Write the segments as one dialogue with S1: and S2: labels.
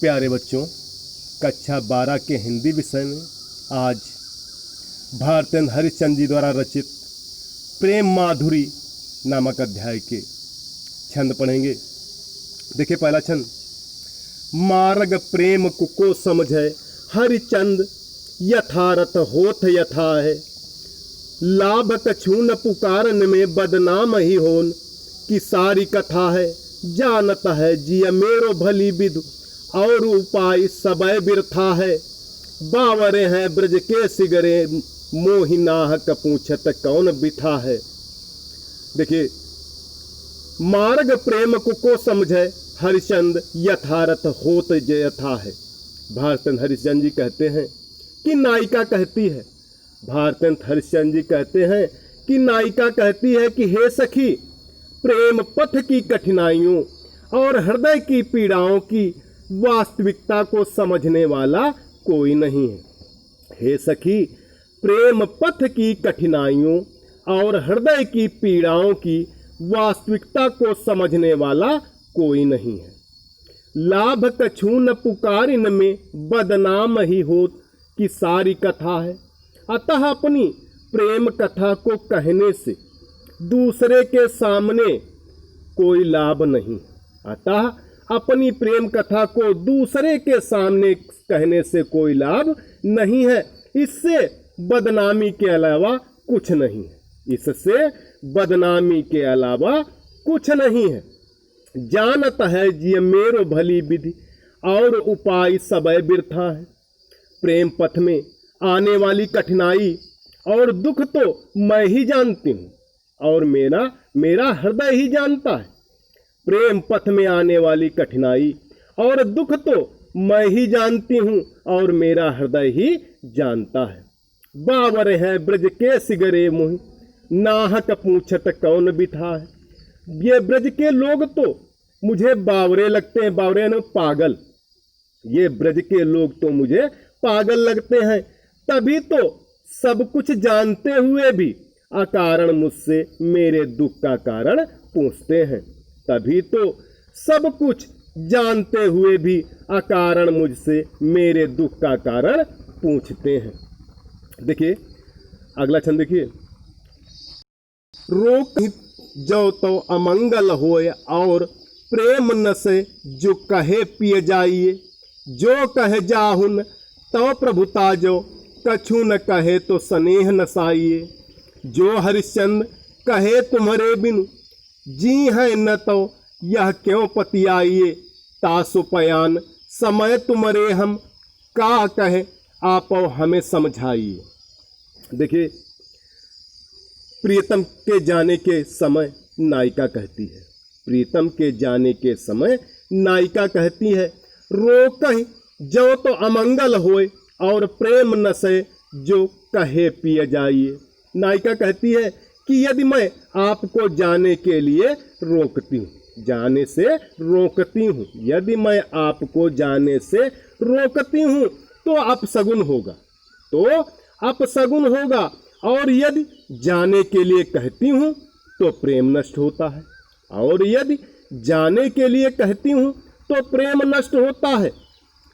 S1: प्यारे बच्चों, कक्षा 12 के हिंदी विषय में आज भारतेंद्र हरिश्चंद्र जी द्वारा रचित प्रेम माधुरी नामक अध्याय के छंद पढ़ेंगे। देखिए पहला छंद। मार्ग प्रेम को समझे हरिचंद, यथारथ होत यथा है। लाभ कछु न पुकारन में बदनाम ही होन, की सारी कथा है जानत है जिय मेरो भली विधु, और उपाय सबय बिरथा है। बावरे हैं ब्रज के सिगरे, मोहिनाह कपूछत कौन बिथा है। देखिए, मार्ग प्रेम को समझे हरिचंद, यथारथ होत यथा है। भारतेंद्र हरिश्चंद्र जी कहते हैं कि नायिका कहती है, भारतेंद्र हरिश्चंद्र जी कहते हैं कि नायिका कहती है कि हे सखी, प्रेम पथ की कठिनाइयों और हृदय की पीड़ाओं की वास्तविकता को समझने वाला कोई नहीं है। हे सखी, प्रेम पथ की कठिनाइयों और हृदय की पीड़ाओं की वास्तविकता को समझने वाला कोई नहीं है। लाभ कछु न पुकारिन में बदनाम ही होत, की सारी कथा है। अतः अपनी प्रेम कथा को कहने से दूसरे के सामने कोई लाभ नहीं। अतः अपनी प्रेम कथा को दूसरे के सामने कहने से कोई लाभ नहीं है। इससे बदनामी के अलावा कुछ नहीं है। इससे बदनामी के अलावा कुछ नहीं है। जानत है जिय मेरो भली विधि, और उपाय सबय बिरथा है। प्रेम पथ में आने वाली कठिनाई और दुख तो मैं ही जानती हूँ, और मेरा हृदय ही जानता है। प्रेम पथ में आने वाली कठिनाई और दुख तो मैं ही जानती हूँ, और मेरा हृदय ही जानता है। बावर है ब्रज के सिगरे मोहि, नाहक पूछत कौन बिथा है। ये ब्रज के लोग तो मुझे बावरे लगते हैं, बावरे न पागल। ये ब्रज के लोग तो मुझे पागल लगते हैं। तभी तो सब कुछ जानते हुए भी अकारण मुझसे मेरे दुख का कारण पूछते हैं। तभी तो सब कुछ जानते हुए भी अकारण मुझसे मेरे दुख का कारण पूछते हैं। देखिए अगला छंद देखिए। रोक जो तो अमंगल होए, और प्रेम न से जो कहे पिए जाइए। जो कहे जाहुन तो प्रभुता जो, कछु न कहे तो स्नेह न साइए। जो हरिश्चंद्र कहे तुम्हारे बिनु, जी है न तो यह क्यों पतियाइए। तासु पयान समय तुम्हारे हम, का कहे आप हमें समझाइए। देखिए, प्रियतम के जाने के समय नायिका कहती है, प्रीतम के जाने के समय नायिका कहती है, रोक जो तो अमंगल होए, और प्रेम न से जो कहे पिए जाइए। नायिका कहती है कि यदि मैं आपको जाने के लिए रोकती हूँ, जाने से रोकती हूँ, यदि मैं आपको जाने से रोकती हूँ तो अपशगुन होगा, तो अपशगुन होगा। और यदि जाने के लिए कहती हूँ तो प्रेम नष्ट होता है, और यदि जाने के लिए कहती हूँ तो प्रेम नष्ट होता है।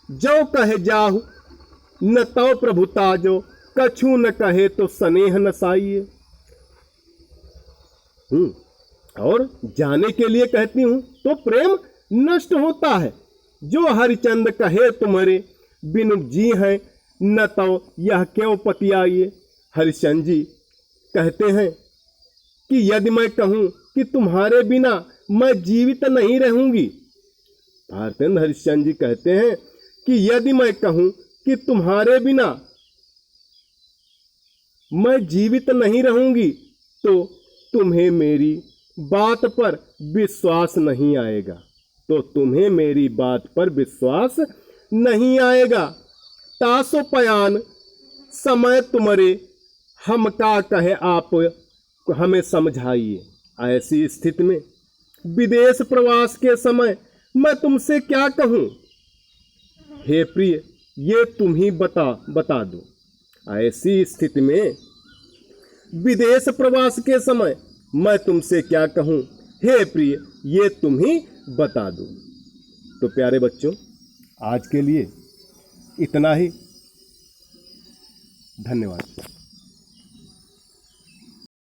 S1: जो कहे जाहु न तो प्रभुता जो, कछु न कहे तो स्नेह न साइए। और जाने के लिए कहती हूँ तो प्रेम नष्ट होता है। जो हरिचंद कहे तुम्हारे बिनु जी हैं, न तो यह क्यों पतियाइए। हरिश्चंद्र जी कहते हैं कि यदि मैं कहूँ कि तुम्हारे बिना मैं जीवित नहीं रहूंगी। भारतेंद्र हरिश्चंद्र जी कहते हैं कि यदि मैं कहूँ कि तुम्हारे बिना मैं जीवित नहीं रहूंगी तो तुम्हें मेरी बात पर विश्वास नहीं आएगा, तो तुम्हें मेरी बात पर विश्वास नहीं आएगा। तासो पयान समय तुम्हारे हम, का कहे आप हमें समझाइए। ऐसी स्थिति में विदेश प्रवास के समय मैं तुमसे क्या कहूँ। हे प्रिय, ये तुम ही बता दो। ऐसी स्थिति में विदेश प्रवास के समय मैं तुमसे क्या कहूँ। हे प्रिय, ये तुम ही बता दो। तो प्यारे बच्चों, आज के लिए इतना ही। धन्यवाद।